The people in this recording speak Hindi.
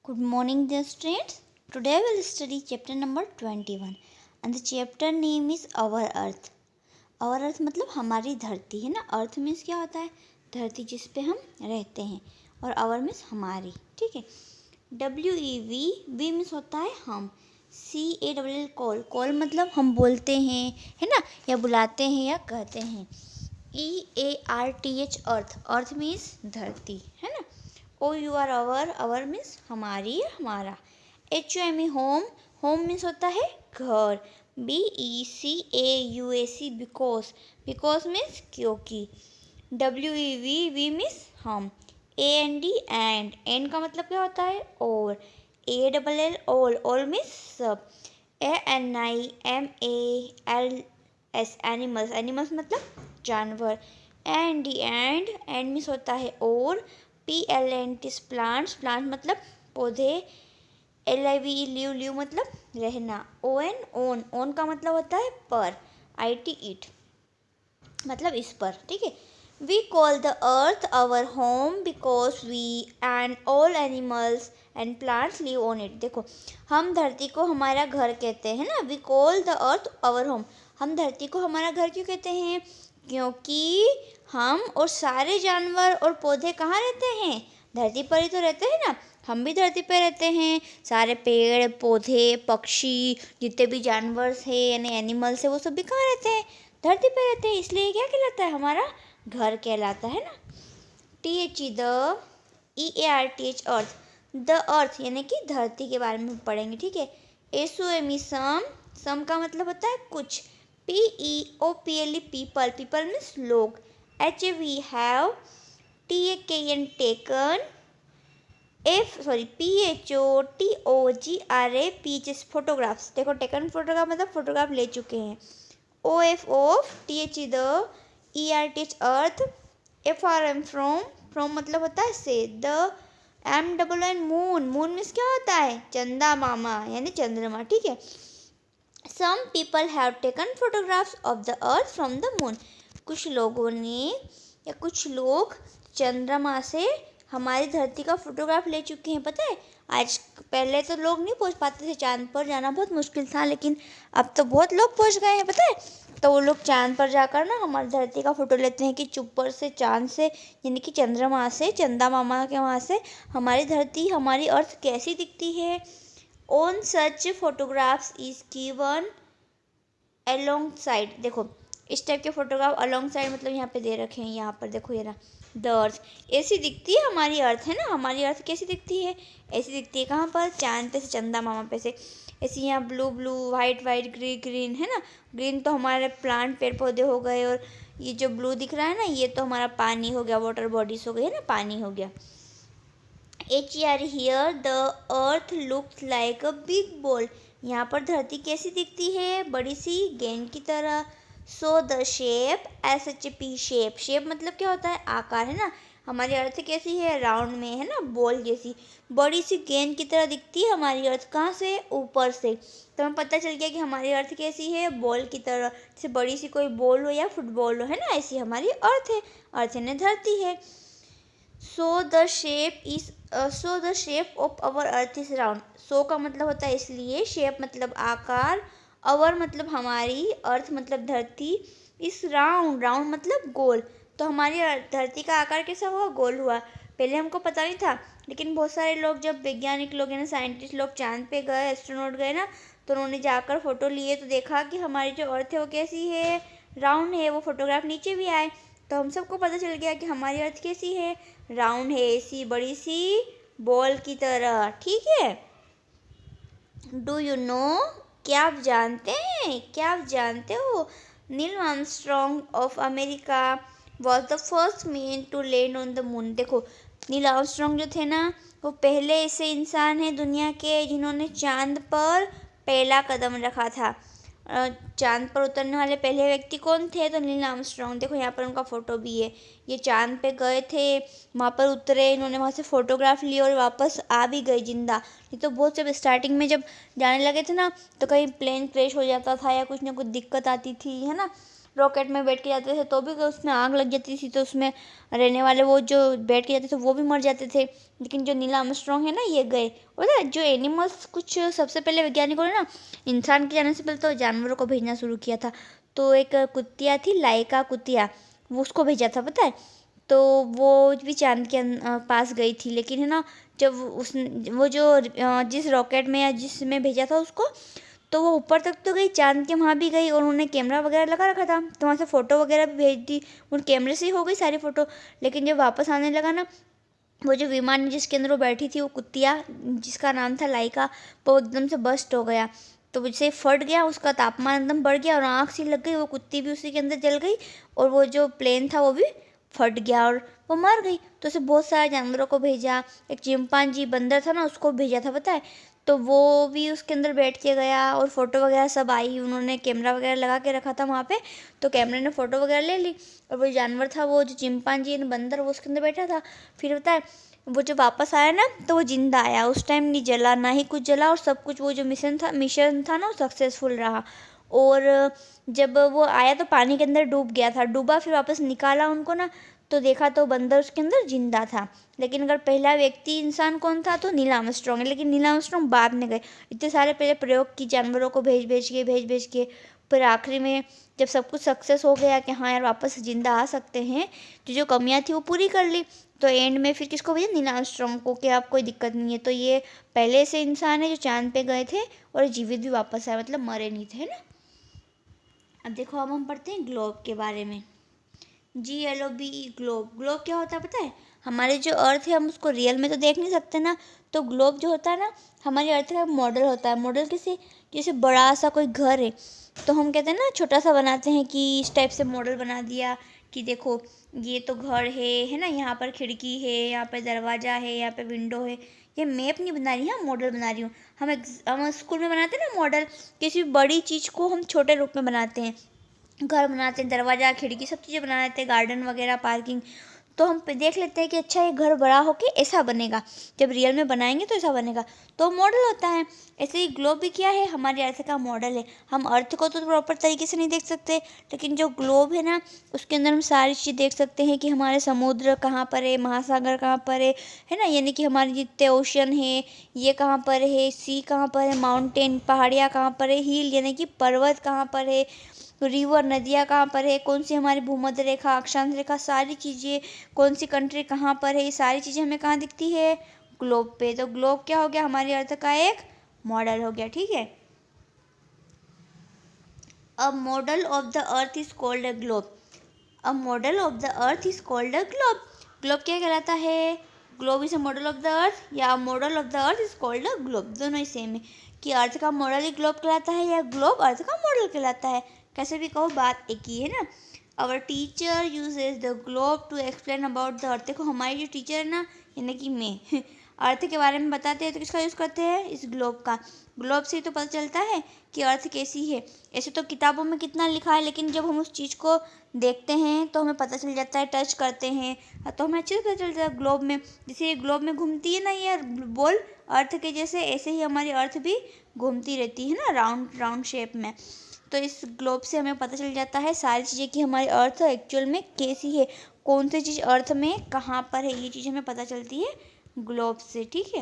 Good morning, dear students. Today we will study chapter number 21 and the chapter name is Our Earth. Our Earth मतलब हमारी धरती है ना. Earth मीन्स क्या होता है? धरती जिस पे हम रहते हैं और our मीन्स हमारी. ठीक है. WEV मीन्स होता है हम. CALL call. कॉल मतलब हम बोलते हैं है ना, या बुलाते हैं या कहते हैं. EARTH अर्थ. अर्थ मीन्स धरती है ना. OUR आवर मीन्स हमारी या हमारा. HOME home. होम मीन्स होता है घर. BECAUAC because. बिकॉज मीन्स क्योंकि. WEV मीन्स हम. AND and. एंड का मतलब क्या होता है? और. ALL ऑल मीन्स सब. ANIMALS animals. एनिमल्स मतलब जानवर. एंड एंड मीन्स होता है और. PLANTS plants. प्लांट मतलब पौधे. LIVE लिव मतलब रहना. ON ओन का मतलब होता है पर. IT इट मतलब इस पर. ठीक है. We call the earth our home because we and all animals and plants live on it. देखो, हम धरती को हमारा घर कहते हैं ना. We call the earth our home. हम धरती को हमारा घर क्यों कहते हैं? क्योंकि हम और सारे जानवर और पौधे कहाँ रहते हैं? धरती पर ही तो रहते हैं ना. हम भी धरती पर रहते हैं. सारे पेड़ पौधे पक्षी जितने भी जानवर हैं यानी एनिमल्स है वो सब भी कहाँ रहते हैं? धरती पर रहते हैं. इसलिए क्या कहलाता है? हमारा घर कहलाता है ना. THE the. EARTH earth. The earth यानी कि धरती के बारे में पढ़ेंगे. ठीक है. SOME सम. सम का मतलब होता है कुछ. PEOPLE people. पीपल मीन्स लोग. HAV have. TAKN taken. PHOTOGRA peaches photographs. देखो टेकन फोटोग्राफ मतलब फोटोग्राफ ले चुके हैं. OF of. THE the. ERTH earth. FRM from मतलब होता है से. The. MNN moon. Moon means क्या होता है? चंदा मामा यानी चंद्रमा. ठीक है. Some people have taken photographs of the earth from the moon. कुछ लोगों ने या कुछ लोग चंद्रमा से हमारी धरती का फोटोग्राफ ले चुके हैं. पता है आज पहले तो लोग नहीं पहुंच पाते थे. चांद पर जाना बहुत मुश्किल था, लेकिन अब तो बहुत लोग पहुंच गए हैं. पता है, तो वो लोग चांद पर जाकर ना हमारी धरती का फोटो लेते हैं कि ऊपर से चांद से यानी कि चंद्रमा से, चंदा मामा के वहाँ से हमारी धरती हमारी अर्थ कैसी दिखती है. On such photographs is given alongside. देखो इस टाइप के फोटोग्राफ alongside मतलब यहाँ पे दे रखे हैं. यहाँ पर देखो ये ना द अर्थ. ऐसी दिखती है हमारी अर्थ है ना. हमारी अर्थ कैसी दिखती है? ऐसी दिखती है कहाँ पर? चांद पे से, चंदा मामा पे से. ऐसी यहाँ blue blue white white green green है ना. ग्रीन तो हमारे प्लांट पेड़ पौधे हो गए, और ये जो ब्लू दिख रहा है ना ये तो हमारा पानी हो गया, वाटर बॉडीज हो गई है ना, पानी हो गया. here the earth looks like a big ball. यहाँ पर धरती कैसी दिखती है? बड़ी सी गेंद की तरह. सो the shape SHP shape. Shape मतलब क्या होता है? आकार है ना. हमारी अर्थ कैसी है? राउंड में है ना, बॉल जैसी. बड़ी सी गेंद की तरह दिखती है हमारी अर्थ. कहाँ से? ऊपर से. तो हमें पता चल गया कि हमारी अर्थ कैसी है? बॉल की तरह. जैसे बड़ी सी कोई बॉल हो या फुटबॉल हो है ना, ऐसी हमारी अर्थ है. अर्थ यानी धरती है. So the shape of our earth is round. So का मतलब होता है इसलिए, शेप मतलब आकार, अवर मतलब हमारी, अर्थ मतलब धरती, इस राउंड. राउंड मतलब गोल. तो हमारी धरती का आकार कैसा हुआ? गोल हुआ. पहले हमको पता नहीं था, लेकिन बहुत सारे लोग जब वैज्ञानिक लोग यानी साइंटिस्ट लोग चांद पे गए, एस्ट्रोनॉट गए ना, तो उन्होंने जाकर फोटो लिए तो देखा कि हमारी जो अर्थ है वो कैसी है? राउंड है. वो फोटोग्राफ नीचे भी आए तो हम सबको पता चल गया कि हमारी अर्थ कैसी है? राउंड है, ऐसी बड़ी सी बॉल की तरह. ठीक है. Do you know. क्या आप जानते हैं? क्या आप जानते हो? Neil Armstrong of America was the first man to land on the moon. देखो नील आर्मस्ट्रॉन्ग जो थे ना, वो पहले ऐसे इंसान हैं दुनिया के जिन्होंने चांद पर पहला कदम रखा था. चांद पर उतरने वाले पहले व्यक्ति कौन थे? तो नील आर्मस्ट्रॉन्ग. देखो यहाँ पर उनका फ़ोटो भी है. ये चांद पे गए थे, वहाँ पर उतरे, इन्होंने वहाँ से फ़ोटोग्राफ लिए और वापस आ भी गए जिंदा. ये तो बहुत जब स्टार्टिंग में जब जाने लगे थे ना, तो कहीं प्लेन क्रैश हो जाता था या कुछ ना कुछ दिक्कत आती थी है ना. रॉकेट में बैठ के जाते थे तो भी उसमें आग लग जाती थी, तो उसमें रहने वाले वो जो बैठ के जाते थे वो भी मर जाते थे। लेकिन जो नील आर्मस्ट्रांग है ना, ये गए। और जो एनिमल्स, कुछ सबसे पहले वैज्ञानिकों ने ना इंसान के जाने से पहले तो जानवरों को भेजना शुरू किया था। तो एक कुतिया थी, लाइका कुतिया, वो उसको भेजा था, पता है। तो वो भी चांद के पास गई थी, लेकिन है ना, जब उस वो जो जिस रॉकेट में या जिसमें भेजा था उसको, तो वो ऊपर तक तो गई, चांद के वहाँ भी गई, और उन्होंने कैमरा वगैरह लगा रखा था, तो वहाँ से फ़ोटो वगैरह भी भेज दी। उन कैमरे से ही हो गई सारी फ़ोटो। लेकिन जब वापस आने लगा ना, वो जो विमान जिसके अंदर वो बैठी थी, वो कुतिया जिसका नाम था लाइका, वो एकदम से बस्ट हो गया। तो जैसे फट गया, उसका तापमान एकदम बढ़ गया और आँख सी लग गई, वो कुत्ती भी उसी के अंदर जल गई, और वो जो प्लेन था वो भी फट गया और वो मर गई। तो उसे बहुत सारे जानवरों को भेजा, एक चिंपांजी बंदर था ना, उसको भेजा था, पता है। तो वो भी उसके अंदर बैठ के गया, और फ़ोटो वगैरह सब आई, उन्होंने कैमरा वगैरह लगा के रखा था वहाँ पे, तो कैमरे ने फ़ोटो वगैरह ले ली। और वो जानवर था, वो जो चिंपांजी बंदर, वो उसके अंदर बैठा था। फिर पता है, वो जब वापस आया ना, तो वो जिंदा आया, उस टाइम नहीं जला, ना ही कुछ जला, और सब कुछ वो जो मिशन था ना, वो सक्सेसफुल रहा। और जब वो आया तो पानी के अंदर डूब गया था, डूबा, फिर वापस निकाला उनको ना, तो देखा तो बंदर उसके अंदर जिंदा था। लेकिन अगर पहला व्यक्ति इंसान कौन था, तो नील आर्मस्ट्रांग है। लेकिन नील आर्मस्ट्रांग बाद में गए, इतने सारे पहले प्रयोग की जानवरों को भेज भेज के, फिर आखिरी में जब सब कुछ सक्सेस हो गया कि हाँ यार वापस जिंदा आ सकते हैं, तो जो कमियां थी वो पूरी कर ली, तो एंड में फिर किसको भेजा, नील आर्मस्ट्रांग को, कि आप कोई दिक्कत नहीं है। तो ये पहले से इंसान है जो चांद पे गए थे और जीवित भी वापस आए, मतलब मरे नहीं थे, है ना। अब देखो, अब हम पढ़ते हैं ग्लोब के बारे में। GLOB, globe. ग्लोब क्या होता है पता है? हमारे जो अर्थ है, हम उसको रियल में तो देख नहीं सकते ना, तो ग्लोब जो होता है ना, हमारे अर्थ का मॉडल होता है। मॉडल किसे, जैसे बड़ा सा कोई घर है, तो हम कहते हैं ना, छोटा सा बनाते हैं कि इस टाइप से मॉडल बना दिया, कि देखो ये तो घर है ना, यहाँ पर खिड़की है, यहाँ पर दरवाज़ा है, यहाँ पे विंडो है। ये मैप नहीं बना रही हूँ, मॉडल बना रही हूँ। हम स्कूल में बनाते हैं ना मॉडल, किसी बड़ी चीज़ को हम छोटे रूप में बनाते हैं, घर बनाते हैं, दरवाज़ा खिड़की सब चीज़ें बना लेते हैं, गार्डन वगैरह, पार्किंग। तो हम देख लेते हैं कि अच्छा ये घर बड़ा होके ऐसा बनेगा, जब रियल में बनाएंगे तो ऐसा बनेगा, तो मॉडल होता है। ऐसे ही ग्लोब भी क्या है, हमारे अर्थ का मॉडल है। हम अर्थ को तो प्रॉपर तरीके से नहीं देख सकते, लेकिन जो ग्लोब है ना, उसके अंदर हम सारी चीज़ देख सकते हैं, कि हमारे समुद्र कहाँ पर है, महासागर कहाँ पर है ना, यानी कि हमारे जितने ओशन है ये कहाँ पर है, सी कहाँ पर है, माउंटेन पहाड़ियाँ कहाँ पर है, हिल यानी कि पर्वत कहाँ पर है, रिवर नदियाँ कहाँ पर है, कौन सी हमारी भूमध्य रेखा, अक्षांश रेखा, सारी चीज़ें, कौन सी कंट्री कहाँ पर है, ये सारी चीज़ें हमें कहाँ दिखती है, ग्लोब पे। तो ग्लोब क्या हो गया, हमारे अर्थ का एक मॉडल हो गया, ठीक है। A model of the earth is called a globe. A model of the earth is called a globe. Globe क्या कहलाता है, globe is a model of the earth, या model of the earth is called a globe, दोनों ही सेम है। कि अर्थ का मॉडल ही ग्लोब कहलाता है, या ग्लोब अर्थ का मॉडल कहलाता है, कैसे भी कहो बात एक ही है ना। Our teacher uses the globe to explain about the earth. देखो हमारी जो टीचर है ना, यानी कि मैं अर्थ के बारे में बताते हैं, तो किसका यूज़ करते हैं, इस ग्लोब का। ग्लोब से ही तो पता चलता है कि अर्थ कैसी है। ऐसे तो किताबों में कितना लिखा है, लेकिन जब हम उस चीज़ को देखते हैं तो हमें पता चल जाता है, टच करते हैं तो हमें अच्छे से पता चल जाता है। ग्लोब में, जैसे ये ग्लोब में घूमती है ना ये बॉल अर्थ के जैसे, ऐसे ही हमारी अर्थ भी घूमती रहती है ना, राउंड राउंड शेप में। तो इस ग्लोब से हमें पता चल जाता है सारी चीज़ें, कि हमारी अर्थ एक्चुअल में कैसी है, कौन सी चीज़ अर्थ में कहाँ पर है, ये चीज़ हमें पता चलती है ग्लोब से, ठीक है।